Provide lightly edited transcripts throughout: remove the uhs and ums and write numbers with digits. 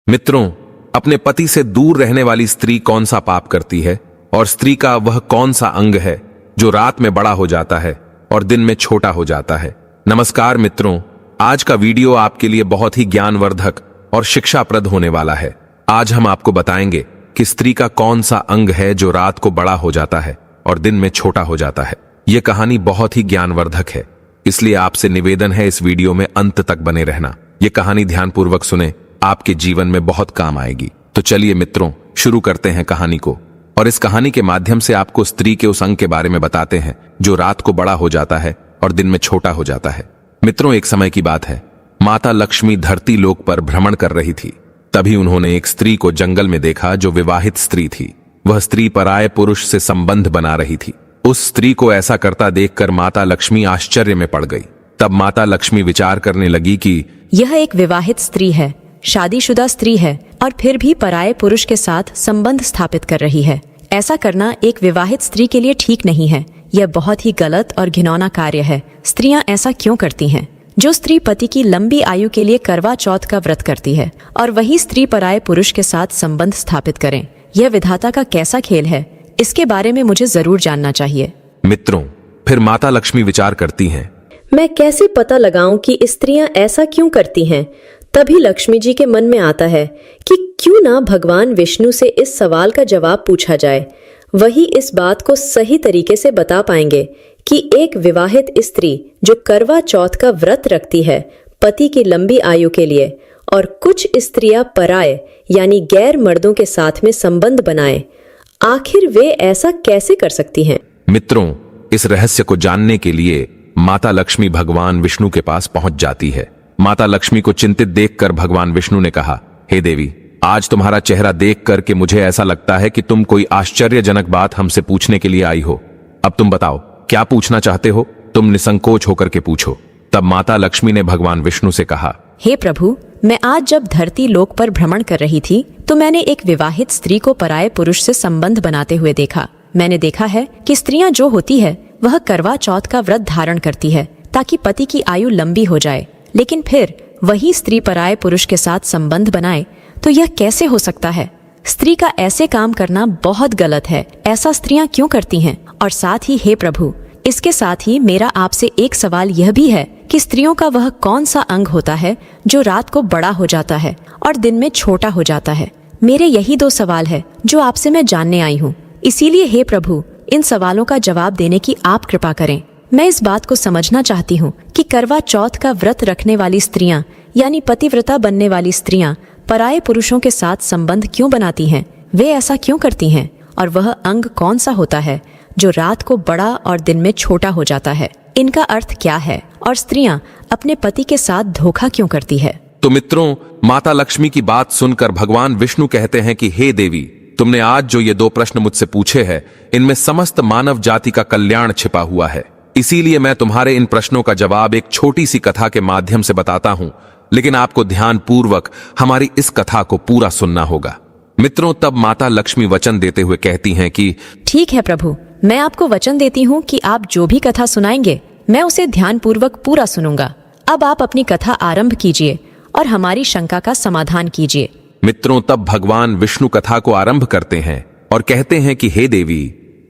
मित्रों, अपने पति से दूर रहने वाली स्त्री कौन सा पाप करती है और स्त्री का वह कौन सा अंग है जो रात में बड़ा हो जाता है और दिन में छोटा हो जाता है। नमस्कार मित्रों, आज का वीडियो आपके लिए बहुत ही ज्ञानवर्धक और शिक्षाप्रद होने वाला है। आज हम आपको बताएंगे कि स्त्री का कौन सा अंग है जो रात को बड़ा हो जाता है और दिन में छोटा हो जाता है। यह कहानी बहुत ही ज्ञानवर्धक है, इसलिए आपसे निवेदन है इस वीडियो में अंत तक बने रहना। यह कहानी ध्यानपूर्वक सुने, आपके जीवन में बहुत काम आएगी। तो चलिए मित्रों, शुरू करते हैं कहानी को। और इस कहानी के माध्यम से आपको स्त्री के उस अंग के बारे में बताते हैं जो रात को बड़ा हो जाता है और दिन में छोटा हो जाता है। मित्रों, एक समय की बात है, माता लक्ष्मी धरती लोक पर भ्रमण कर रही थी। तभी उन्होंने एक स्त्री को जंगल में देखा जो विवाहित स्त्री थी। वह स्त्री पराये पुरुष से संबंध बना रही थी। उस स्त्री को ऐसा करता देखकर माता लक्ष्मी आश्चर्य में पड़ गई। तब माता लक्ष्मी विचार करने लगी कि यह एक विवाहित स्त्री है, शादीशुदा स्त्री है और फिर भी पराये पुरुष के साथ संबंध स्थापित कर रही है। ऐसा करना एक विवाहित स्त्री के लिए ठीक नहीं है। यह बहुत ही गलत और घिनौना कार्य है। स्त्रियां ऐसा क्यों करती हैं? जो स्त्री पति की लंबी आयु के लिए करवा चौथ का व्रत करती है और वही स्त्री पराये पुरुष के साथ संबंध स्थापित करें, यह विधाता का कैसा खेल है? इसके बारे में मुझे जरूर जानना चाहिए। मित्रों, फिर माता लक्ष्मी विचार करती हैं, मैं कैसे पता लगाऊं कि स्त्रियां ऐसा क्यों करती हैं? तभी लक्ष्मी जी के मन में आता है कि क्यों ना भगवान विष्णु से इस सवाल का जवाब पूछा जाए। वही इस बात को सही तरीके से बता पाएंगे कि एक विवाहित स्त्री जो करवा चौथ का व्रत रखती है पति की लंबी आयु के लिए, और कुछ स्त्रियां पराये यानी गैर मर्दों के साथ में संबंध बनाए, आखिर वे ऐसा कैसे कर सकती हैं? मित्रों, इस रहस्य को जानने के लिए माता लक्ष्मी भगवान विष्णु के पास पहुंच जाती है। माता लक्ष्मी को चिंतित देखकर भगवान विष्णु ने कहा, हे देवी, आज तुम्हारा चेहरा देख करके मुझे ऐसा लगता है कि तुम कोई आश्चर्यजनक बात हमसे पूछने के लिए आई हो। अब तुम बताओ, क्या पूछना चाहते हो? तुम निसंकोच होकर के पूछो। तब माता लक्ष्मी ने भगवान विष्णु से कहा, हे प्रभु, मैं आज जब धरती लोक पर भ्रमण कर रही थी तो मैंने एक विवाहित स्त्री को पराये पुरुष से संबंध बनाते हुए देखा। मैंने देखा है कि स्त्रियां जो होती है वह करवा चौथ का व्रत धारण करती है ताकि पति की आयु लंबी हो जाए, लेकिन फिर वही स्त्री पराये पुरुष के साथ संबंध बनाए तो यह कैसे हो सकता है? स्त्री का ऐसे काम करना बहुत गलत है। ऐसा स्त्रियां क्यों करती हैं? और साथ ही हे प्रभु, इसके साथ ही मेरा आपसे एक सवाल यह भी है कि स्त्रियों का वह कौन सा अंग होता है जो रात को बड़ा हो जाता है और दिन में छोटा हो जाता है? मेरे यही दो सवाल है जो आपसे मैं जानने आई हूँ। इसीलिए हे प्रभु, इन सवालों का जवाब देने की आप कृपा करें। मैं इस बात को समझना चाहती हूँ कि करवा चौथ का व्रत रखने वाली स्त्रियां यानी पतिव्रता बनने वाली स्त्रियां पराये पुरुषों के साथ संबंध क्यों बनाती हैं? वे ऐसा क्यों करती हैं? और वह अंग कौन सा होता है जो रात को बड़ा और दिन में छोटा हो जाता है? इनका अर्थ क्या है? और स्त्रियां अपने पति के साथ धोखा क्यों करती है? तो मित्रों, माता लक्ष्मी की बात सुनकर भगवान विष्णु कहते हैं कि हे देवी, तुमने आज जो ये दो प्रश्न मुझसे पूछे हैं, इनमें समस्त मानव जाति का कल्याण छिपा हुआ है। इसीलिए मैं तुम्हारे इन प्रश्नों का जवाब एक छोटी सी कथा के माध्यम से बताता हूं, लेकिन आपको ध्यान पूर्वक हमारी इस कथा को पूरा सुनना होगा। मित्रों, तब माता लक्ष्मी वचन देते हुए कहती हैं कि ठीक है प्रभु, मैं आपको वचन देती हूँ कि आप जो भी कथा सुनाएंगे मैं उसे ध्यान पूर्वक पूरा सुनूंगा। अब आप अपनी कथा आरंभ कीजिए और हमारी शंका का समाधान कीजिए। मित्रों, तब भगवान विष्णु कथा को आरंभ करते हैं और कहते हैं कि हे देवी,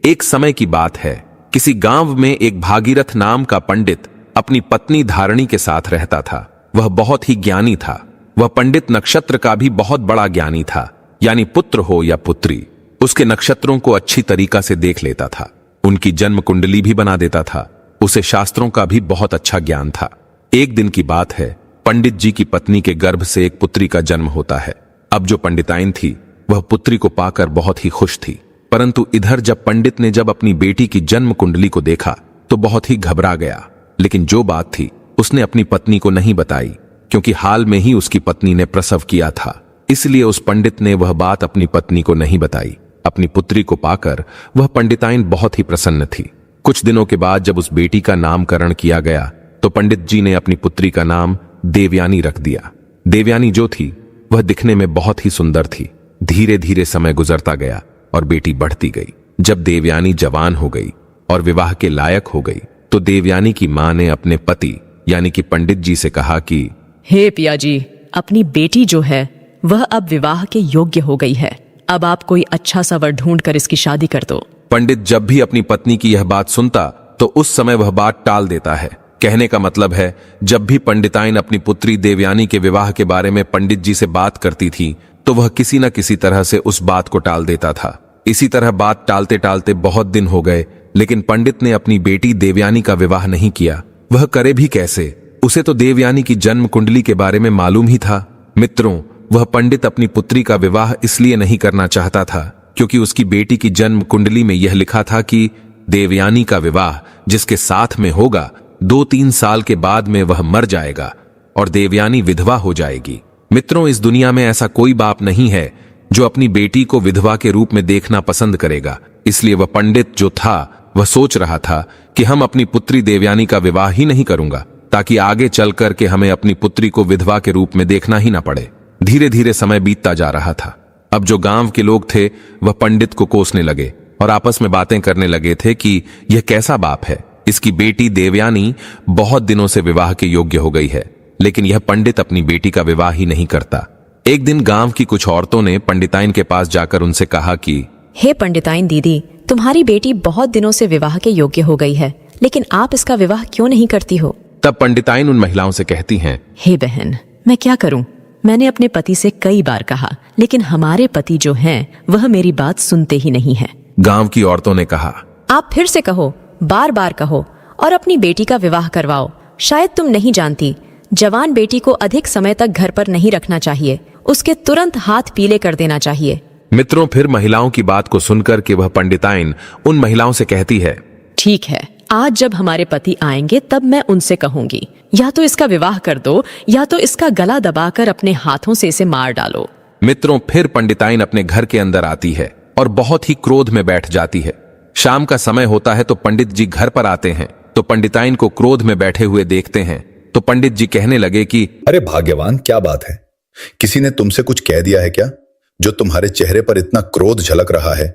एक समय की बात है, किसी गांव में एक भागीरथ नाम का पंडित अपनी पत्नी धारणी के साथ रहता था। वह बहुत ही ज्ञानी था। वह पंडित नक्षत्र का भी बहुत बड़ा ज्ञानी था, यानी पुत्र हो या पुत्री, उसके नक्षत्रों को अच्छी तरीका से देख लेता था। उनकी जन्म कुंडली भी बना देता था। उसे शास्त्रों का भी बहुत अच्छा ज्ञान था। एक दिन की बात है, पंडित जी की पत्नी के गर्भ से एक पुत्री का जन्म होता है। अब जो पंडिताइन थी वह पुत्री को पाकर बहुत ही खुश थी, परंतु इधर जब पंडित ने जब अपनी बेटी की जन्म कुंडली को देखा तो बहुत ही घबरा गया। लेकिन जो बात थी उसने अपनी पत्नी को नहीं बताई, क्योंकि हाल में ही उसकी पत्नी ने प्रसव किया था। इसलिए उस पंडित ने वह बात अपनी पत्नी को नहीं बताई। अपनी पुत्री को पाकर वह पंडिताइन बहुत ही प्रसन्न थी। कुछ दिनों के बाद जब उस बेटी का नामकरण किया गया तो पंडित जी ने अपनी पुत्री का नाम देवयानी रख दिया। देवयानी जो थी वह दिखने में बहुत ही सुंदर थी। धीरे धीरे समय गुजरता गया और बेटी बढ़ती गई। जब देवयानी जवान हो गई और विवाह के लायक हो गई तो देवयानी की मां ने अपने पति यानी कि पंडित जी से कहा कि हे पिया जी, अपनी बेटी जो है वह अब विवाह के योग्य हो गई है। अब आप कोई अच्छा सा वर ढूंढ कर इसकी शादी कर दो। पंडित जब भी अपनी पत्नी की यह बात सुनता तो उस समय वह बात टाल देता है। कहने का मतलब है, जब भी पंडिताइन अपनी पुत्री देवयानी के विवाह के बारे में पंडित जी से बात करती थी तो वह किसी न किसी तरह से उस बात को टाल देता था। इसी तरह बात टालते टालते बहुत दिन हो गए, लेकिन पंडित ने अपनी बेटी देवयानी का विवाह नहीं किया। वह करे भी कैसे? उसे तो देवयानी की जन्म कुंडली के बारे में मालूम ही था। मित्रों, वह पंडित अपनी पुत्री का विवाह इसलिए नहीं करना चाहता था क्योंकि उसकी बेटी की जन्म कुंडली में यह लिखा था कि देवयानी का विवाह जिसके साथ में होगा 2-3 साल के बाद में वह मर जाएगा और देवयानी विधवा हो जाएगी। मित्रों, इस दुनिया में ऐसा कोई बाप नहीं है जो अपनी बेटी को विधवा के रूप में देखना पसंद करेगा। इसलिए वह पंडित जो था वह सोच रहा था कि हम अपनी पुत्री देवयानी का विवाह ही नहीं करूंगा ताकि आगे चल कर के हमें अपनी पुत्री को विधवा के रूप में देखना ही ना पड़े। धीरे धीरे समय बीतता जा रहा था। अब जो गांव के लोग थे वह पंडित को कोसने लगे और आपस में बातें करने लगे थे कि यह कैसा बाप है, इसकी बेटी देवयानी बहुत दिनों से विवाह के योग्य हो गई है, लेकिन यह पंडित अपनी बेटी का विवाह ही नहीं करता। एक दिन गांव की कुछ औरतों ने पंडिताइन के पास जाकर उनसे कहा कि हे पंडिताइन दीदी, तुम्हारी बेटी बहुत दिनों से विवाह के योग्य हो गई है, लेकिन आप इसका विवाह क्यों नहीं करती हो? तब पंडिताइन उन महिलाओं से कहती हैं, हे बहन, मैं क्या करूं? मैंने अपने पति से कई बार कहा, लेकिन हमारे पति जो हैं वह मेरी बात सुनते ही नहीं है। गांव की औरतों ने कहा, आप फिर से कहो, बार बार कहो और अपनी बेटी का विवाह करवाओ। शायद तुम नहीं जानती, जवान बेटी को अधिक समय तक घर पर नहीं रखना चाहिए, उसके तुरंत हाथ पीले कर देना चाहिए। मित्रों, फिर महिलाओं की बात को सुनकर के वह पंडिताइन उन महिलाओं से कहती है, ठीक है, आज जब हमारे पति आएंगे तब मैं उनसे कहूंगी, या तो इसका विवाह कर दो या तो इसका गला दबाकर अपने हाथों से इसे मार डालो। मित्रों, फिर पंडिताइन अपने घर के अंदर आती है और बहुत ही क्रोध में बैठ जाती है। शाम का समय होता है तो पंडित जी घर पर आते हैं तो पंडिताइन को क्रोध में बैठे हुए देखते हैं तो पंडित जी कहने लगे कि अरे भाग्यवान, क्या बात है? किसी ने तुमसे कुछ कह दिया है क्या जो तुम्हारे चेहरे पर इतना क्रोध झलक रहा है?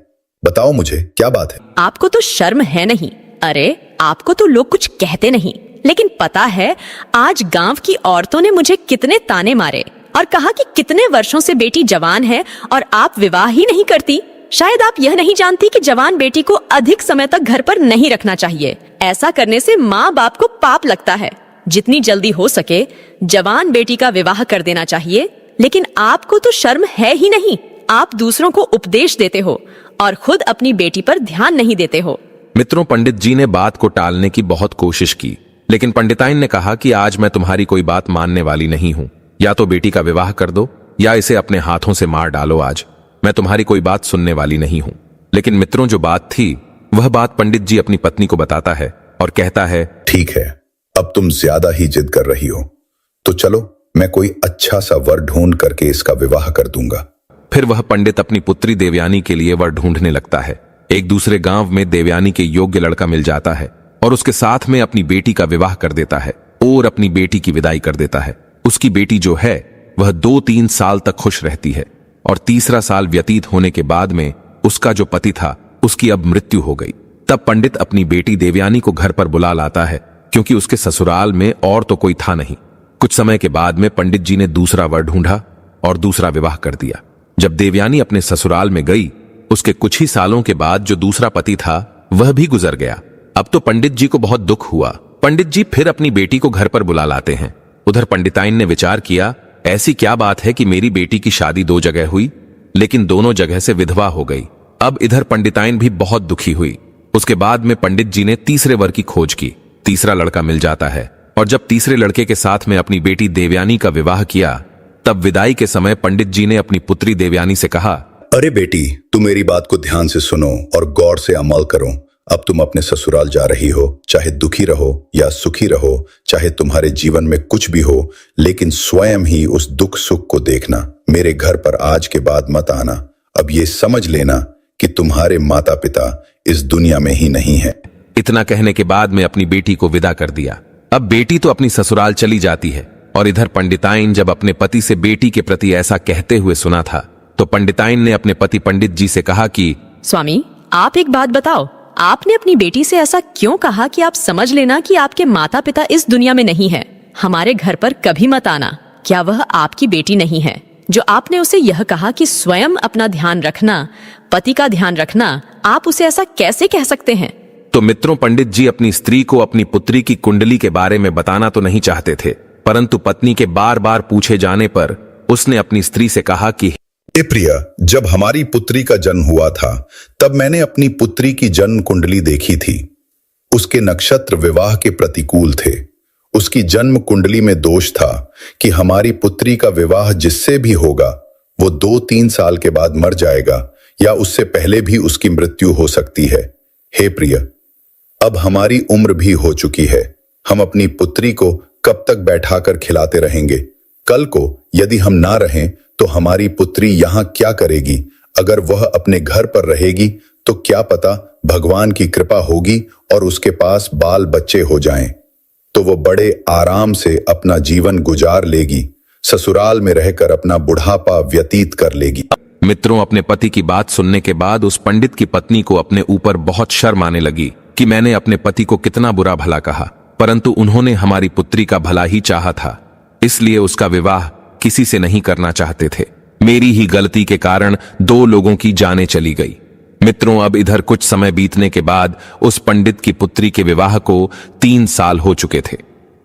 बताओ मुझे, क्या बात है? आपको तो शर्म है नहीं? अरे, आपको तो लोग कुछ कहते नहीं, लेकिन पता है आज गांव की औरतों ने मुझे कितने ताने मारे और कहा कि कितने वर्षों से बेटी जवान है और आप विवाह ही नहीं करती। शायद आप यह नहीं जानती कि जवान बेटी को अधिक समय तक घर पर नहीं रखना चाहिए। ऐसा करने से माँ बाप को पाप लगता है। जितनी जल्दी हो सके जवान बेटी का विवाह कर देना चाहिए, लेकिन आपको तो शर्म है ही नहीं। आप दूसरों को उपदेश देते हो और खुद अपनी बेटी पर ध्यान नहीं देते हो। मित्रों, पंडित जी ने बात को टालने की बहुत कोशिश की, लेकिन पंडिताइन ने कहा कि आज मैं तुम्हारी कोई बात मानने वाली नहीं हूं। या तो बेटी का विवाह कर दो या इसे अपने हाथों से मार डालो। आज मैं तुम्हारी कोई बात सुनने वाली नहीं हूं। लेकिन मित्रों, जो बात थी वह बात पंडित जी अपनी पत्नी को बताता है और कहता है, ठीक है, अब तुम ज्यादा ही जिद कर रही हो, तो चलो मैं कोई अच्छा सा वर ढूंढ करके इसका विवाह कर दूंगा। फिर वह पंडित अपनी पुत्री देवयानी के लिए वर ढूंढने लगता है। एक दूसरे गांव में देवयानी के योग्य लड़का मिल जाता है और उसके साथ में अपनी बेटी का विवाह कर देता है और अपनी बेटी की विदाई कर देता है। उसकी बेटी जो है वह 2-3 साल तक खुश रहती है और तीसरा साल व्यतीत होने के बाद में उसका जो पति था उसकी अब मृत्यु हो गई। तब पंडित अपनी बेटी देवयानी को घर पर बुला लाता है क्योंकि उसके ससुराल में और तो कोई था नहीं। कुछ समय के बाद में पंडित जी ने दूसरा वर ढूंढा और दूसरा विवाह कर दिया। जब देवयानी अपने ससुराल में गई, उसके कुछ ही सालों के बाद जो दूसरा पति था वह भी गुजर गया। अब तो पंडित जी को बहुत दुख हुआ। पंडित जी फिर अपनी बेटी को घर पर बुला लाते हैं। उधर पंडिताइन ने विचार किया, ऐसी क्या बात है कि मेरी बेटी की शादी 2 जगह हुई लेकिन दोनों जगह से विधवा हो गई। अब इधर पंडिताइन भी बहुत दुखी हुई। उसके बाद में पंडित जी ने तीसरे वर की खोज की। तीसरा लड़का मिल जाता है और जब तीसरे लड़के के साथ में अपनी बेटी देवयानी का विवाह किया, तब विदाई के समय पंडित जी ने अपनी पुत्री देवयानी से कहा, अरे बेटी, तुम मेरी बात को ध्यान से सुनो और गौर से अमल करो। अब तुम अपने ससुराल जा रही हो, चाहे दुखी रहो या सुखी रहो, चाहे तुम्हारे जीवन में कुछ भी हो, लेकिन स्वयं ही उस दुख सुख को देखना। मेरे घर पर आज के बाद मत आना। अब ये समझ लेना कि तुम्हारे माता पिता इस दुनिया में ही नहीं है। इतना कहने के बाद में अपनी बेटी को विदा कर दिया। अब बेटी तो अपनी ससुराल चली जाती है और इधर पंडिताइन जब अपने पति से बेटी के प्रति ऐसा कहते हुए सुना था तो पंडिताइन ने अपने पति पंडित जी से कहा कि स्वामी, आप एक बात बताओ, आपने अपनी बेटी से ऐसा क्यों कहा कि आप समझ लेना कि आपके माता पिता इस दुनिया में नहीं है, हमारे घर पर कभी मत आना। क्या वह आपकी बेटी नहीं है? जो आपने उसे यह कहा कि स्वयं अपना ध्यान रखना, पति का ध्यान रखना, आप उसे ऐसा कैसे कह सकते हैं? तो मित्रों, पंडित जी अपनी स्त्री को अपनी पुत्री की कुंडली के बारे में बताना तो नहीं चाहते थे, परंतु पत्नी के बार बार पूछे जाने पर उसने अपनी स्त्री से कहा कि हे प्रिया, जब हमारी पुत्री का जन्म हुआ था तब मैंने अपनी पुत्री की जन्म कुंडली देखी थी। उसके नक्षत्र विवाह के प्रतिकूल थे। उसकी जन्म कुंडली में दोष था कि हमारी पुत्री का विवाह जिससे भी होगा वो 2-3 साल के बाद मर जाएगा या उससे पहले भी उसकी मृत्यु हो सकती है। हे प्रिया, अब हमारी उम्र भी हो चुकी है। हम अपनी पुत्री को कब तक बैठाकर खिलाते रहेंगे? कल को यदि हम ना रहें तो हमारी पुत्री यहां क्या करेगी? अगर वह अपने घर पर रहेगी तो क्या पता भगवान की कृपा होगी और उसके पास बाल बच्चे हो जाएं, तो वो बड़े आराम से अपना जीवन गुजार लेगी, ससुराल में रहकर अपना बुढ़ापा व्यतीत कर लेगी। मित्रों, अपने पति की बात सुनने के बाद उस पंडित की पत्नी को अपने ऊपर बहुत शर्म आने लगी कि मैंने अपने पति को कितना बुरा भला कहा, परंतु उन्होंने हमारी पुत्री का भला ही चाहा था, इसलिए उसका विवाह किसी से नहीं करना चाहते थे। मेरी ही गलती के कारण 2 लोगों की जानें चली गई। मित्रों, अब इधर कुछ समय बीतने के बाद उस पंडित की पुत्री के विवाह को 3 साल हो चुके थे।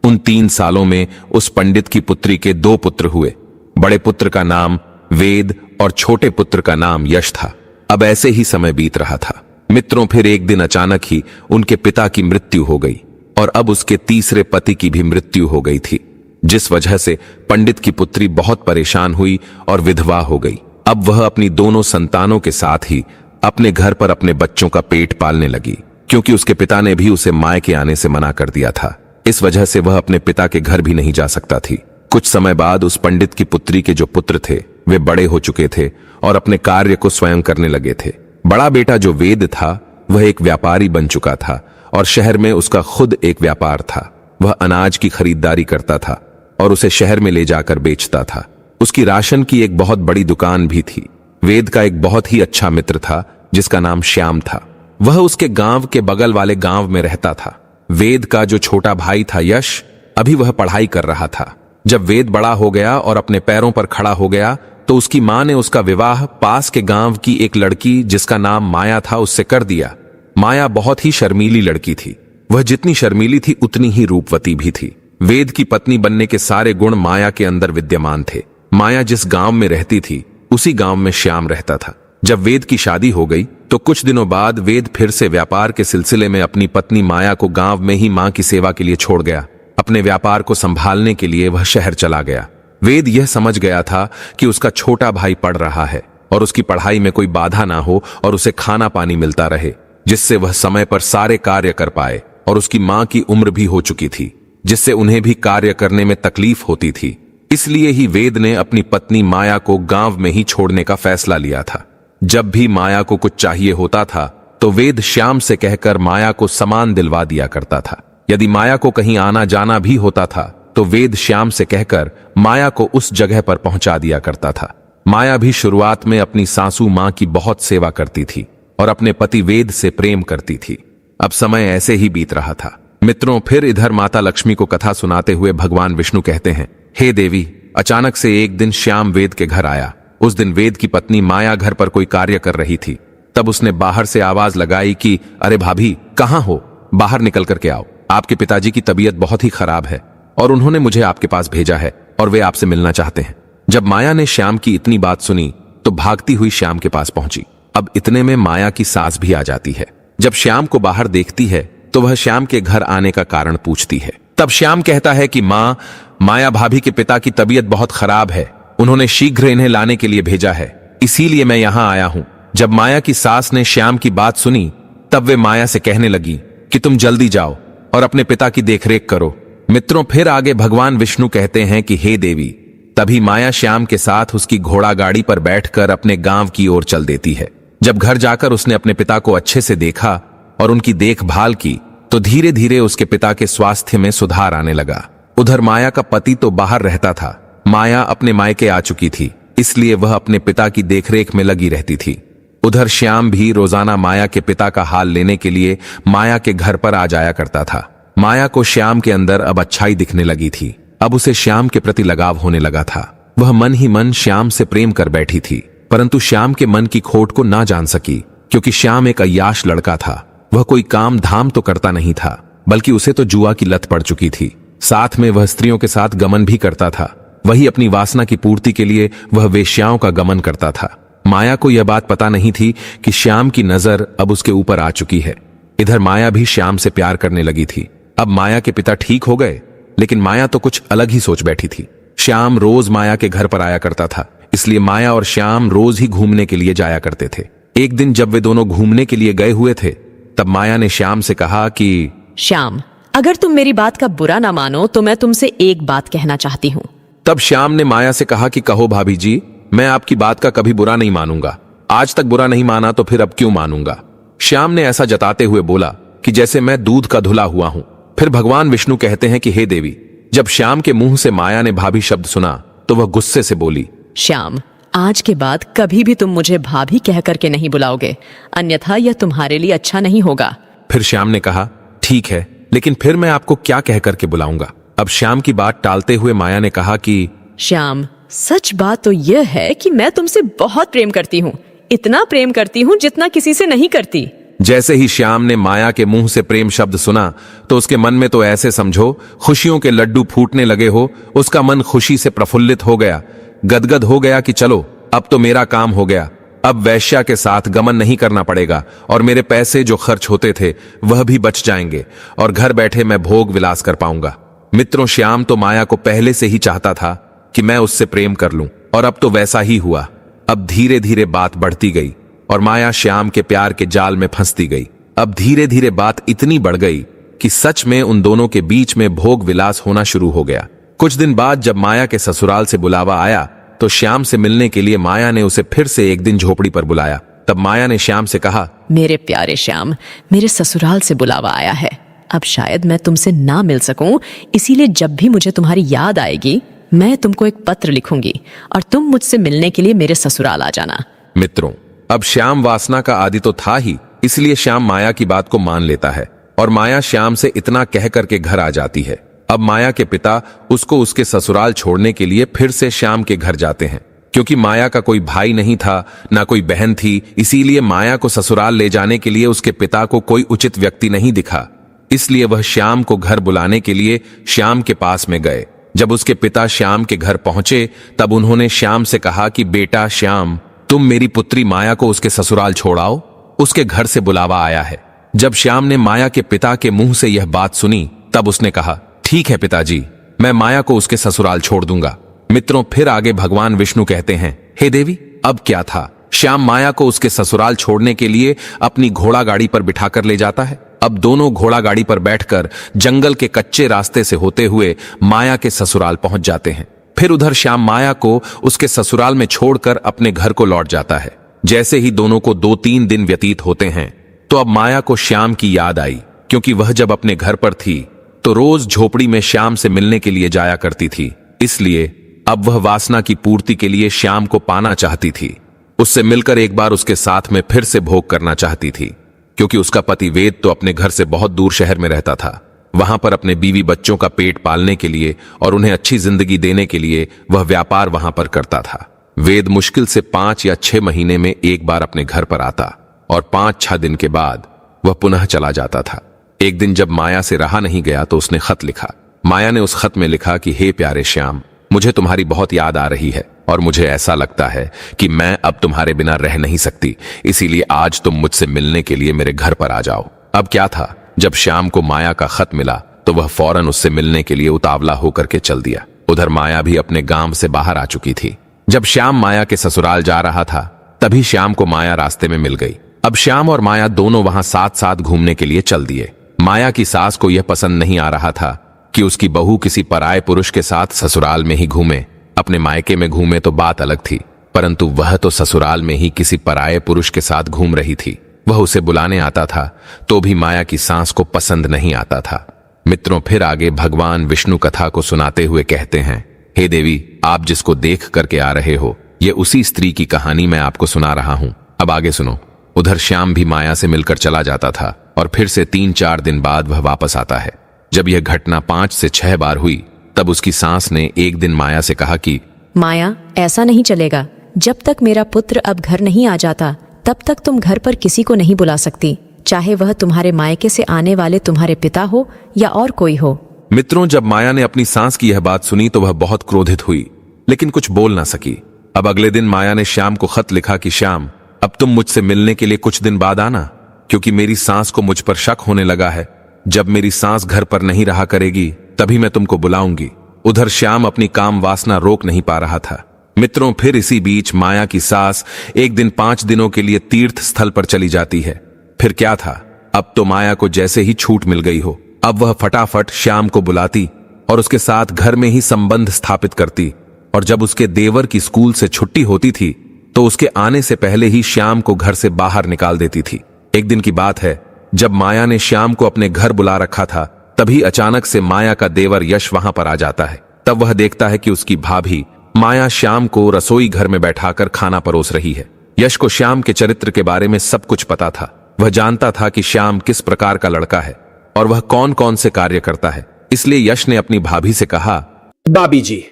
उन 3 सालों में उस पंडित की पुत्री के 2 पुत्र हुए। बड़े पुत्र का नाम वेद और छोटे पुत्र का नाम यश था। अब ऐसे ही समय बीत रहा था। मित्रों, फिर एक दिन अचानक ही उनके पिता की मृत्यु हो गई और अब उसके तीसरे पति की भी मृत्यु हो गई थी, जिस वजह से पंडित की पुत्री बहुत परेशान हुई और विधवा हो गई। अब वह अपनी दोनों संतानों के साथ ही अपने घर पर अपने बच्चों का पेट पालने लगी, क्योंकि उसके पिता ने भी उसे मायके आने से मना कर दिया था। इस वजह से वह अपने पिता के घर भी नहीं जा सकता थी। कुछ समय बाद उस पंडित की पुत्री के जो पुत्र थे वे बड़े हो चुके थे और अपने कार्य को स्वयं करने लगे थे। बड़ा बेटा जो वेद था वह एक व्यापारी बन चुका था और शहर में उसका खुद एक व्यापार था। वह अनाज की खरीदारी करता था और उसे शहर में ले जाकर बेचता था। उसकी राशन की एक बहुत बड़ी दुकान भी थी। वेद का एक बहुत ही अच्छा मित्र था जिसका नाम श्याम था। वह उसके गांव के बगल वाले गांव में रहता था। वेद का जो छोटा भाई था यश, अभी वह पढ़ाई कर रहा था। जब वेद बड़ा हो गया और अपने पैरों पर खड़ा हो गया तो उसकी मां ने उसका विवाह पास के गांव की एक लड़की जिसका नाम माया था उससे कर दिया। माया बहुत ही शर्मीली लड़की थी। वह जितनी शर्मीली थी उतनी ही रूपवती भी थी। वेद की पत्नी बनने के सारे गुण माया के अंदर विद्यमान थे। माया जिस गांव में रहती थी उसी गांव में श्याम रहता था। जब वेद की शादी हो गई तो कुछ दिनों बाद वेद फिर से व्यापार के सिलसिले में अपनी पत्नी माया को गांव में ही मां की सेवा के लिए छोड़ गया। अपने व्यापार को संभालने के लिए वह शहर चला गया। वेद यह समझ गया था कि उसका छोटा भाई पढ़ रहा है और उसकी पढ़ाई में कोई बाधा ना हो और उसे खाना पानी मिलता रहे, जिससे वह समय पर सारे कार्य कर पाए। और उसकी मां की उम्र भी हो चुकी थी, जिससे उन्हें भी कार्य करने में तकलीफ होती थी। इसलिए ही वेद ने अपनी पत्नी माया को गांव में ही छोड़ने का फैसला लिया था। जब भी माया को कुछ चाहिए होता था तो वेद श्याम से कहकर माया को सामान दिलवा दिया करता था। यदि माया को कहीं आना जाना भी होता था तो वेद श्याम से कहकर माया को उस जगह पर पहुंचा दिया करता था। माया भी शुरुआत में अपनी सासू मां की बहुत सेवा करती थी और अपने पति वेद से प्रेम करती थी। अब समय ऐसे ही बीत रहा था। मित्रों, फिर इधर माता लक्ष्मी को कथा सुनाते हुए भगवान विष्णु कहते हैं, हे देवी, अचानक से एक दिन श्याम वेद के घर आया। उस दिन वेद की पत्नी माया घर पर कोई कार्य कर रही थी। तब उसने बाहर से आवाज लगाई कि अरे भाभी, कहां हो? बाहर निकल करके आओ। आपके पिताजी की तबीयत बहुत ही खराब है और उन्होंने मुझे आपके पास भेजा है और वे आपसे मिलना चाहते हैं। जब माया ने श्याम की इतनी बात सुनी तो भागती हुई श्याम के पास पहुंची। अब इतने में माया की सास भी आ जाती है। जब श्याम को बाहर देखती है तो वह श्याम के घर आने का कारण पूछती है। तब श्याम कहता है कि मां, माया भाभी के पिता की तबीयत बहुत खराब है, उन्होंने शीघ्र इन्हें लाने के लिए भेजा है, इसीलिए मैं यहां आया हूं। जब माया की सास ने श्याम की बात सुनी तब वे माया से कहने लगी कि तुम जल्दी जाओ और अपने पिता की देखरेख करो। मित्रों, फिर आगे भगवान विष्णु कहते हैं कि हे देवी, तभी माया श्याम के साथ उसकी घोड़ा गाड़ी पर बैठकर अपने गांव की ओर चल देती है। जब घर जाकर उसने अपने पिता को अच्छे से देखा और उनकी देखभाल की तो धीरे धीरे उसके पिता के स्वास्थ्य में सुधार आने लगा। उधर माया का पति तो बाहर रहता था। माया अपने मायके आ चुकी थी, इसलिए वह अपने पिता की देखरेख में लगी रहती थी। उधर श्याम भी रोजाना माया के पिता का हाल लेने के लिए माया के घर पर आ जाया करता था। माया को श्याम के अंदर अब अच्छाई दिखने लगी थी। अब उसे श्याम के प्रति लगाव होने लगा था। वह मन ही मन श्याम से प्रेम कर बैठी थी, परंतु श्याम के मन की खोट को ना जान सकी, क्योंकि श्याम एक अय्याश लड़का था। वह कोई काम धाम तो करता नहीं था, बल्कि उसे तो जुआ की लत पड़ चुकी थी। साथ में वह स्त्रियों के साथ गमन भी करता था। वही अपनी वासना की पूर्ति के लिए वह वेश्याओं का गमन करता था। माया को यह बात पता नहीं थी कि श्याम की नजर अब उसके ऊपर आ चुकी है। इधर माया भी श्याम से प्यार करने लगी थी। अब माया के पिता ठीक हो गए, लेकिन माया तो कुछ अलग ही सोच बैठी थी। श्याम रोज माया के घर पर आया करता था, इसलिए माया और श्याम रोज ही घूमने के लिए जाया करते थे। एक दिन जब वे दोनों घूमने के लिए गए हुए थे, तब माया ने श्याम से कहा कि श्याम, अगर तुम मेरी बात का बुरा ना मानो तो मैं तुमसे एक बात कहना चाहती हूँ। तब श्याम ने माया से कहा कि कहो भाभी जी, मैं आपकी बात का कभी बुरा नहीं मानूंगा। आज तक बुरा नहीं माना तो फिर अब क्यों मानूंगा। श्याम ने ऐसा जताते हुए बोला कि जैसे मैं दूध का धुला हुआ हूं। फिर भगवान विष्णु कहते हैं कि हे देवी, जब श्याम के मुंह से माया ने भाभी शब्द सुना तो वह गुस्से से बोली, श्याम, आज के बाद कभी भी तुम मुझे भाभी कह करके नहीं बुलाओगे, अन्यथा यह तुम्हारे लिए अच्छा नहीं होगा। फिर श्याम ने कहा, ठीक है, लेकिन फिर मैं आपको क्या कह करके बुलाऊंगा। अब श्याम की बात टालते हुए माया ने कहा कि श्याम, सच बात तो यह है कि मैं तुमसे बहुत प्रेम करती हूँ, इतना प्रेम करती हूँ जितना किसी से नहीं करती। जैसे ही श्याम ने माया के मुंह से प्रेम शब्द सुना तो उसके मन में तो ऐसे समझो खुशियों के लड्डू फूटने लगे हो। उसका मन खुशी से प्रफुल्लित हो गया, गदगद हो गया कि चलो अब तो मेरा काम हो गया। अब वैश्या के साथ गमन नहीं करना पड़ेगा और मेरे पैसे जो खर्च होते थे वह भी बच जाएंगे और घर बैठे मैं भोग विलास कर पाऊंगा। मित्रों, श्याम तो माया को पहले से ही चाहता था कि मैं उससे प्रेम कर लूं, और अब तो वैसा ही हुआ। अब धीरे धीरे बात बढ़ती गई और माया श्याम के प्यार के जाल में फंसती गई। अब धीरे धीरे बात इतनी बढ़ गई कि सच में उन दोनों के बीच में भोग विलास होना शुरू हो गया। कुछ दिन बाद जब माया के ससुराल से बुलावा आया तो श्याम से मिलने के लिए माया ने उसे फिर से एक दिन झोपड़ी पर बुलाया। तब माया ने श्याम से कहा, मेरे प्यारे श्याम, मेरे ससुराल से बुलावा आया है। अब शायद मैं तुमसे ना मिल सकूं, इसीलिए जब भी मुझे तुम्हारी याद आएगी मैं तुमको एक पत्र लिखूंगी और तुम मुझसे मिलने के लिए मेरे ससुराल आ जाना। मित्रों, अब श्याम वासना का आदि तो था ही, इसलिए श्याम माया की बात को मान लेता है और माया श्याम से इतना कह करके घर आ जाती है। अब माया के पिता उसको उसके ससुराल छोड़ने के लिए फिर से श्याम के घर जाते हैं। क्योंकि माया का कोई भाई नहीं था, ना कोई बहन थी, इसीलिए माया को ससुराल ले जाने के लिए उसके पिता को कोई उचित व्यक्ति नहीं दिखा। इसलिए वह श्याम को घर बुलाने के लिए श्याम के पास में गए। जब उसके पिता श्याम के घर पहुंचे तब उन्होंने श्याम से कहा कि बेटा श्याम, तुम मेरी पुत्री माया को उसके ससुराल छोड़ाओ, उसके घर से बुलावा आया है। जब श्याम ने माया के पिता के मुंह से यह बात सुनी तब उसने कहा, ठीक है पिताजी, मैं माया को उसके ससुराल छोड़ दूंगा। मित्रों, फिर आगे भगवान विष्णु कहते हैं, हे देवी, अब क्या था। श्याम माया को उसके ससुराल छोड़ने के लिए अपनी घोड़ा गाड़ी पर बिठाकर ले जाता है। अब दोनों घोड़ा गाड़ी पर बैठकर जंगल के कच्चे रास्ते से होते हुए माया के ससुराल पहुंच जाते हैं। फिर उधर श्याम माया को उसके ससुराल में छोड़कर अपने घर को लौट जाता है। जैसे ही दोनों को 2-3 दिन व्यतीत होते हैं तो अब माया को श्याम की याद आई, क्योंकि वह जब अपने घर पर थी तो रोज झोपड़ी में श्याम से मिलने के लिए जाया करती थी। इसलिए अब वह वासना की पूर्ति के लिए श्याम को पाना चाहती थी। उससे मिलकर एक बार उसके साथ में फिर से भोग करना चाहती थी, क्योंकि उसका पति वेद तो अपने घर से बहुत दूर शहर में रहता था। वहां पर अपने बीवी बच्चों का पेट पालने के लिए और उन्हें अच्छी जिंदगी देने के लिए वह व्यापार वहां पर करता था। वेद मुश्किल से 5 या 6 महीने में एक बार अपने घर पर आता और 5-6 दिन के बाद वह पुनः चला जाता था। एक दिन जब माया से रहा नहीं गया तो उसने खत लिखा। माया ने उस खत में लिखा कि हे प्यारे श्याम, मुझे तुम्हारी बहुत याद आ रही है और मुझे ऐसा लगता है कि मैं अब तुम्हारे बिना रह नहीं सकती, इसीलिए आज तुम मुझसे मिलने के लिए मेरे घर पर आ जाओ। अब क्या था, जब श्याम को माया का खत मिला तो वह फौरन उससे मिलने के लिए उतावला होकर के चल दिया। उधर माया भी अपने गांव से बाहर आ चुकी थी। जब श्याम माया के ससुराल जा रहा था तभी श्याम को माया रास्ते में मिल गई। अब श्याम और माया दोनों वहां साथ साथ घूमने के लिए चल दिए। माया की सास को यह पसंद नहीं आ रहा था कि उसकी बहू किसी पराये पुरुष के साथ ससुराल में ही घूमे। अपने मायके में घूमे तो बात अलग थी, परंतु वह तो ससुराल में ही किसी पराये पुरुष के साथ घूम रही थी। वह उसे बुलाने आता था तो भी माया की सास को पसंद नहीं आता था। मित्रों, फिर आगे भगवान विष्णु कथा को सुनाते हुए कहते हैं, हे देवी, आप जिसको देख करके आ रहे हो ये उसी स्त्री की कहानी मैं आपको सुना रहा हूं। अब आगे सुनो। उधर श्याम भी माया से मिलकर चला जाता था और फिर से 3-4 दिन बाद वह वापस आता है। जब यह घटना 5 से 6 बार हुई तब उसकी सास ने एक दिन माया से कहा कि माया, ऐसा नहीं चलेगा। जब तक मेरा पुत्र अब घर नहीं आ जाता तब तक तुम घर पर किसी को नहीं बुला सकती, चाहे वह तुम्हारे मायके से आने वाले तुम्हारे पिता हो या और कोई हो। मित्रों, जब माया ने अपनी सास की यह बात सुनी तो वह बहुत क्रोधित हुई, लेकिन कुछ बोल ना सकी। अब अगले दिन माया ने श्याम को खत लिखा कि श्याम, अब तुम मुझसे मिलने के लिए कुछ दिन बाद आना, क्योंकि मेरी सास को मुझ पर शक होने लगा है। जब मेरी सास घर पर नहीं रहा करेगी तभी मैं तुमको बुलाऊंगी। उधर श्याम अपनी काम वासना रोक नहीं पा रहा था। मित्रों, फिर इसी बीच माया की सास एक दिन 5 दिनों के लिए तीर्थ स्थल पर चली जाती है। फिर क्या था, अब तो माया को जैसे ही छूट मिल गई हो, अब वह फटाफट श्याम को बुलाती और उसके साथ घर में ही संबंध स्थापित करती। और जब उसके देवर की स्कूल से छुट्टी होती थी तो उसके आने से पहले ही श्याम को घर से बाहर निकाल देती थी। एक दिन की बात है, जब माया ने श्याम को अपने घर बुला रखा था, तभी अचानक से माया का देवर यश वहां पर आ जाता है। तब वह देखता है कि उसकी भाभी माया श्याम को रसोई घर में बैठाकर खाना परोस रही है। यश को श्याम के चरित्र के बारे में सब कुछ पता था। वह जानता था कि श्याम किस प्रकार का लड़का है और वह कौन कौन से कार्य करता है। इसलिए यश ने अपनी भाभी से कहा, भाभी जी,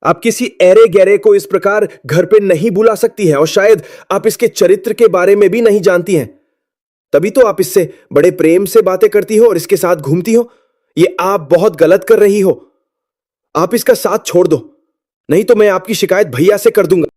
आप किसी ऐरे गहरे को इस प्रकार घर पे नहीं बुला सकती है, और शायद आप इसके चरित्र के बारे में भी नहीं जानती हैं। तभी तो आप इससे बड़े प्रेम से बातें करती हो और इसके साथ घूमती हो। ये आप बहुत गलत कर रही हो। आप इसका साथ छोड़ दो, नहीं तो मैं आपकी शिकायत भैया से कर दूंगा।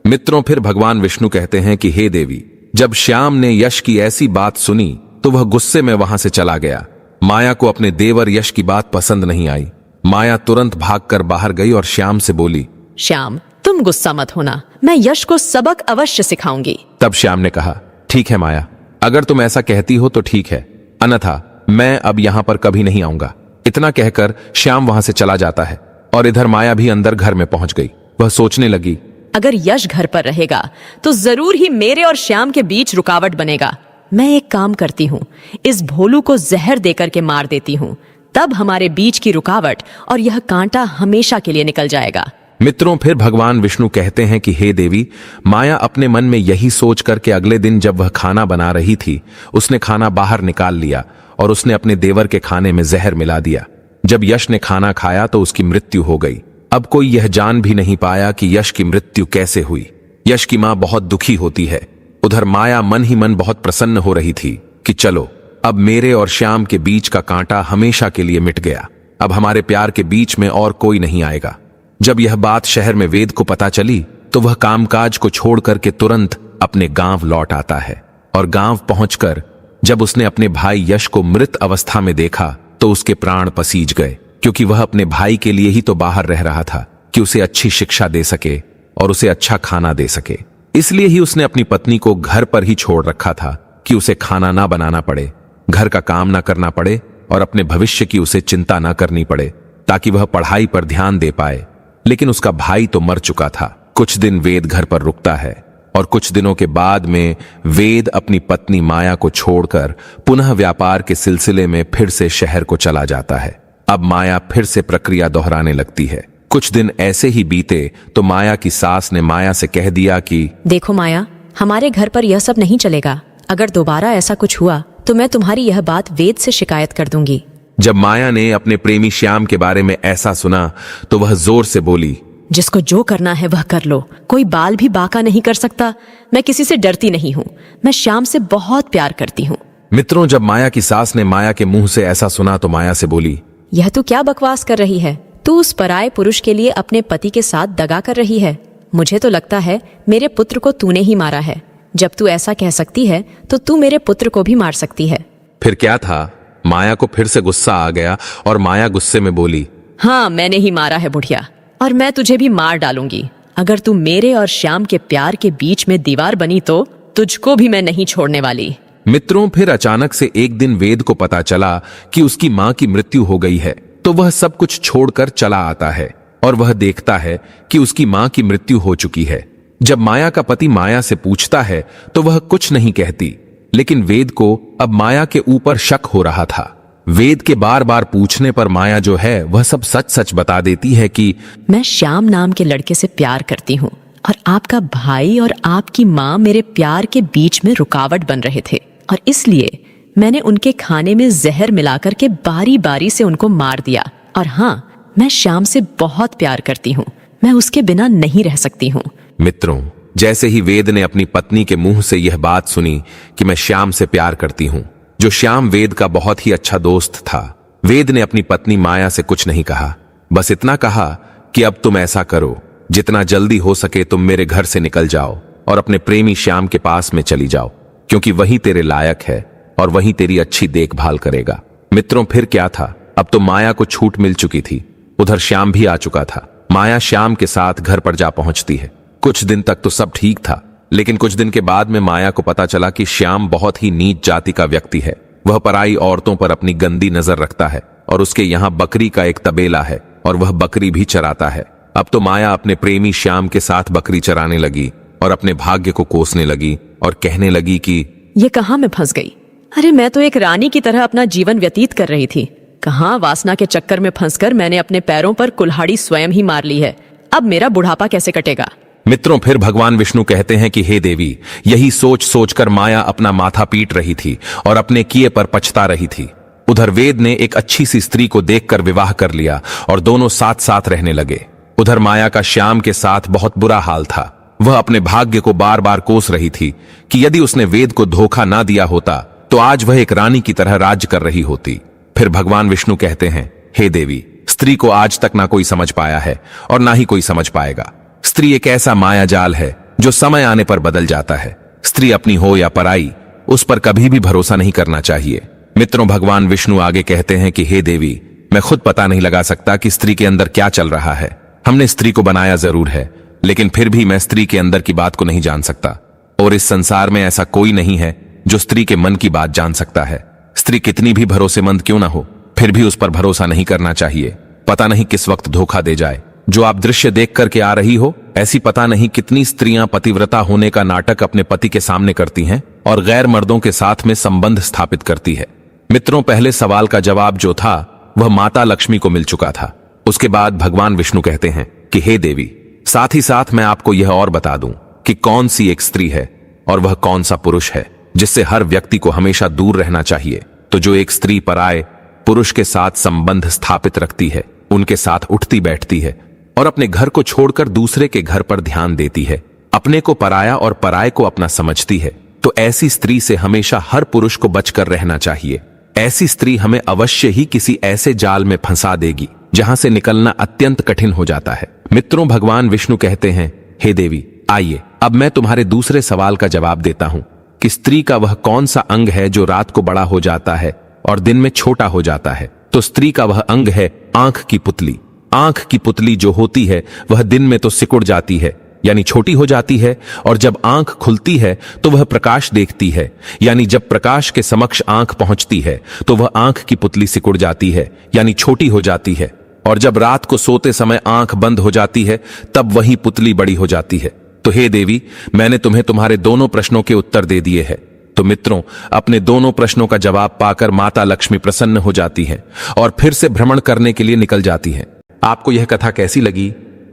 मित्रों, फिर भगवान विष्णु कहते हैं कि हे देवी, जब श्याम ने यश की ऐसी बात सुनी तो वह गुस्से में वहां से चला गया। माया को अपने देवर यश की बात पसंद नहीं आई। माया तुरंत भागकर बाहर गई और श्याम से बोली, श्याम, तुम गुस्सा मत होना, मैं यश को सबक अवश्य सिखाऊंगी। तब श्याम ने कहा, ठीक है माया, अगर तुम ऐसा कहती हो तो ठीक है, अन्यथा मैं अब यहां पर कभी नहीं आऊंगा। इतना कहकर श्याम वहां से चला जाता है और इधर माया भी अंदर घर में पहुंच गई। वह सोचने लगी, अगर यश घर पर रहेगा तो जरूर ही मेरे और श्याम के बीच रुकावट बनेगा। मैं एक काम करती हूँ, इस भोलू को जहर देकर के मार देती हूँ, तब हमारे बीच की रुकावट और यह कांटा हमेशा के लिए निकल जाएगा। मित्रों, फिर भगवान विष्णु कहते हैं कि हे देवी, माया अपने मन में यही सोच करके अगले दिन जब वह खाना बना रही थी, उसने खाना बाहर निकाल लिया और उसने अपने देवर के खाने में जहर मिला दिया। जब यश ने खाना खाया तो उसकी मृत्यु हो गई। अब कोई यह जान भी नहीं पाया कि यश की मृत्यु कैसे हुई। यश की मां बहुत दुखी होती है। उधर माया मन ही मन बहुत प्रसन्न हो रही थी कि चलो, अब मेरे और श्याम के बीच का कांटा हमेशा के लिए मिट गया। अब हमारे प्यार के बीच में और कोई नहीं आएगा। जब यह बात शहर में वेद को पता चली तो वह कामकाज को छोड़ करके तुरंत अपने गांव लौट आता है। और गांव पहुंचकर जब उसने अपने भाई यश को मृत अवस्था में देखा तो उसके प्राण पसीज गए, क्योंकि वह अपने भाई के लिए ही तो बाहर रह रहा था कि उसे अच्छी शिक्षा दे सके और उसे अच्छा खाना दे सके। इसलिए ही उसने अपनी पत्नी को घर पर ही छोड़ रखा था कि उसे खाना ना बनाना पड़े, घर का काम ना करना पड़े और अपने भविष्य की उसे चिंता ना करनी पड़े, ताकि वह पढ़ाई पर ध्यान दे पाए। लेकिन उसका भाई तो मर चुका था। कुछ दिन वेद घर पर रुकता है और कुछ दिनों के बाद में वेद अपनी पत्नी माया को छोड़कर पुनः व्यापार के सिलसिले में फिर से शहर को चला जाता है। अब माया फिर से प्रक्रिया दोहराने लगती है। कुछ दिन ऐसे ही बीते तो माया की सास ने माया से कह दिया कि देखो माया, हमारे घर पर यह सब नहीं चलेगा। अगर दोबारा ऐसा कुछ हुआ तो मैं तुम्हारी यह बात वेद से शिकायत कर दूंगी। जब माया ने अपने प्रेमी श्याम के बारे में ऐसा सुना तो वह जोर से बोली, जिसको जो करना है वह कर लो, कोई बाल भी बाका नहीं कर सकता। मैं किसी से डरती नहीं हूँ, मैं श्याम से बहुत प्यार करती हूँ। मित्रों, जब माया की सास ने माया के मुंह से ऐसा सुना तो माया से बोली, यह तू क्या बकवास कर रही है? तू उस पराये पुरुष के लिए अपने पति के साथ दगा कर रही है। मुझे तो लगता है मेरे पुत्र को तूने ही मारा है। जब तू ऐसा कह सकती है तो तू मेरे पुत्र को भी मार सकती है। फिर क्या था, माया को फिर से गुस्सा आ गया और माया गुस्से में बोली, हाँ, मैंने ही मारा है बुढ़िया, और मैं तुझे भी मार डालूंगी। अगर तू मेरे और श्याम के प्यार के बीच में दीवार बनी तो तुझको भी मैं नहीं छोड़ने वाली। मित्रों, फिर अचानक से एक दिन वेद को पता चला कि उसकी मां की मृत्यु हो गई है, तो वह सब कुछ छोड़कर चला आता है और वह देखता है कि उसकी मां की मृत्यु हो चुकी है। जब माया का पति माया से पूछता है तो वह कुछ नहीं कहती, लेकिन वेद को अब माया के ऊपर शक हो रहा था। वेद के बार बार पूछने पर माया जो है वह सब सच सच बता देती है कि मैं श्याम नाम के लड़के से प्यार करती हूँ और आपका भाई और आपकी माँ मेरे प्यार के बीच में रुकावट बन रहे थे, और इसलिए मैंने उनके खाने में जहर मिलाकर के बारी बारी से उनको मार दिया। और हाँ, मैं श्याम से बहुत प्यार करती हूँ। मैं उसके बिना नहीं रह सकती हूँ। मित्रों, जैसे ही वेद ने अपनी पत्नी के मुंह से यह बात सुनी कि मैं श्याम से प्यार करती हूँ, जो श्याम वेद का बहुत ही अच्छा दोस्त था, वेद ने अपनी पत्नी माया से कुछ नहीं कहा। बस इतना कहा कि अब तुम ऐसा करो, जितना जल्दी हो सके तुम मेरे घर से निकल जाओ और अपने प्रेमी श्याम के पास में चली जाओ, क्योंकि वही तेरे लायक है और वही तेरी अच्छी देखभाल करेगा। मित्रों, फिर क्या था, अब तो माया को छूट मिल चुकी थी। उधर श्याम भी आ चुका था। माया श्याम के साथ घर पर जा पहुंचती है। कुछ दिन तक तो सब ठीक था, लेकिन कुछ दिन के बाद में माया को पता चला कि श्याम बहुत ही नीच जाति का व्यक्ति है। वह पराई औरतों पर अपनी गंदी नजर रखता है और उसके यहाँ बकरी का एक तबेला है और वह बकरी भी चराता है। अब तो माया अपने प्रेमी श्याम के साथ बकरी चराने लगी और अपने भाग्य को कोसने लगी और कहने लगी कि ये कहाँ मैं फंस गई? अरे मैं तो एक रानी की तरह अपना जीवन व्यतीत कर रही थी। कहाँ वासना के चक्कर में फंसकर मैंने अपने पैरों पर कुल्हाड़ी स्वयं ही मार ली है। अब मेरा बुढ़ापा कैसे कटेगा? मित्रों, फिर भगवान विष्णु कहते हैं कि हे देवी, यही सोच सोचकर माया अपना माथा पीट रही थी और अपने किए पर पछता रही थी। उधर वेद ने एक अच्छी सी स्त्री को देखकर विवाह कर लिया और दोनों साथ साथ रहने लगे। उधर माया का श्याम के साथ बहुत बुरा हाल था। वह अपने भाग्य को बार बार कोस रही थी कि यदि उसने वेद को धोखा ना दिया होता तो आज वह एक रानी की तरह राज्य कर रही होती। फिर भगवान विष्णु कहते हैं, हे देवी, स्त्री को आज तक ना कोई समझ पाया है और ना ही कोई समझ पाएगा। स्त्री एक ऐसा माया जाल है जो समय आने पर बदल जाता है। स्त्री अपनी हो या पराई, उस पर कभी भी भरोसा नहीं करना चाहिए। मित्रों, भगवान विष्णु आगे कहते हैं कि हे देवी, मैं खुद पता नहीं लगा सकता कि स्त्री के अंदर क्या चल रहा है। हमने स्त्री को बनाया जरूर है, लेकिन फिर भी मैं स्त्री के अंदर की बात को नहीं जान सकता। और इस संसार में ऐसा कोई नहीं है जो स्त्री के मन की बात जान सकता है। स्त्री कितनी भी भरोसेमंद क्यों ना हो, फिर भी उस पर भरोसा नहीं करना चाहिए। पता नहीं किस वक्त धोखा दे जाए। जो आप दृश्य देख करके आ रही हो, ऐसी पता नहीं कितनी स्त्रियां पतिव्रता होने का नाटक अपने पति के सामने करती हैं और गैर मर्दों के साथ में संबंध स्थापित करती है। मित्रों, पहले सवाल का जवाब जो था वह माता लक्ष्मी को मिल चुका था। उसके बाद भगवान विष्णु कहते हैं कि हे देवी, साथ ही साथ मैं आपको यह और बता दूं कि कौन सी एक स्त्री है और वह कौन सा पुरुष है जिससे हर व्यक्ति को हमेशा दूर रहना चाहिए। तो जो एक स्त्री पराये पुरुष के साथ संबंध स्थापित रखती है, उनके साथ उठती बैठती है और अपने घर को छोड़कर दूसरे के घर पर ध्यान देती है, अपने को पराया और पराये को अपना समझती है, तो ऐसी स्त्री से हमेशा हर पुरुष को बचकर रहना चाहिए। ऐसी स्त्री हमें अवश्य ही किसी ऐसे जाल में फंसा देगी जहां से निकलना अत्यंत कठिन हो जाता है। मित्रों, भगवान विष्णु कहते हैं, हे देवी, आइए अब मैं तुम्हारे दूसरे सवाल का जवाब देता हूं कि स्त्री का वह कौन सा अंग है जो रात को बड़ा हो जाता है और दिन में छोटा हो जाता है। तो स्त्री का वह अंग है आंख की पुतली। आंख की पुतली जो होती है वह दिन में तो सिकुड़ जाती है, यानी छोटी हो जाती है, और जब आंख खुलती है तो वह प्रकाश देखती है, यानी जब प्रकाश के समक्ष आंख पहुंचती है तो वह आंख की पुतली सिकुड़ जाती है, यानी छोटी हो जाती है, और जब रात को सोते समय आंख बंद हो जाती है तब वही पुतली बड़ी हो जाती है। तो हे देवी, मैंने तुम्हें तुम्हारे दोनों प्रश्नों के उत्तर दे दिए हैं। तो मित्रों, अपने दोनों प्रश्नों का जवाब पाकर माता लक्ष्मी प्रसन्न हो जाती हैं और फिर से भ्रमण करने के लिए निकल जाती हैं। आपको यह कथा कैसी लगी,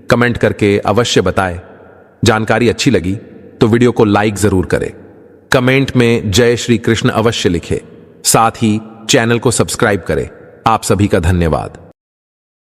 कमेंट करके अवश्य बताएं। जानकारी अच्छी लगी तो वीडियो को लाइक जरूर करें। कमेंट में जय श्री कृष्ण अवश्य लिखें। साथ ही चैनल को सब्सक्राइब करें। आप सभी का धन्यवाद।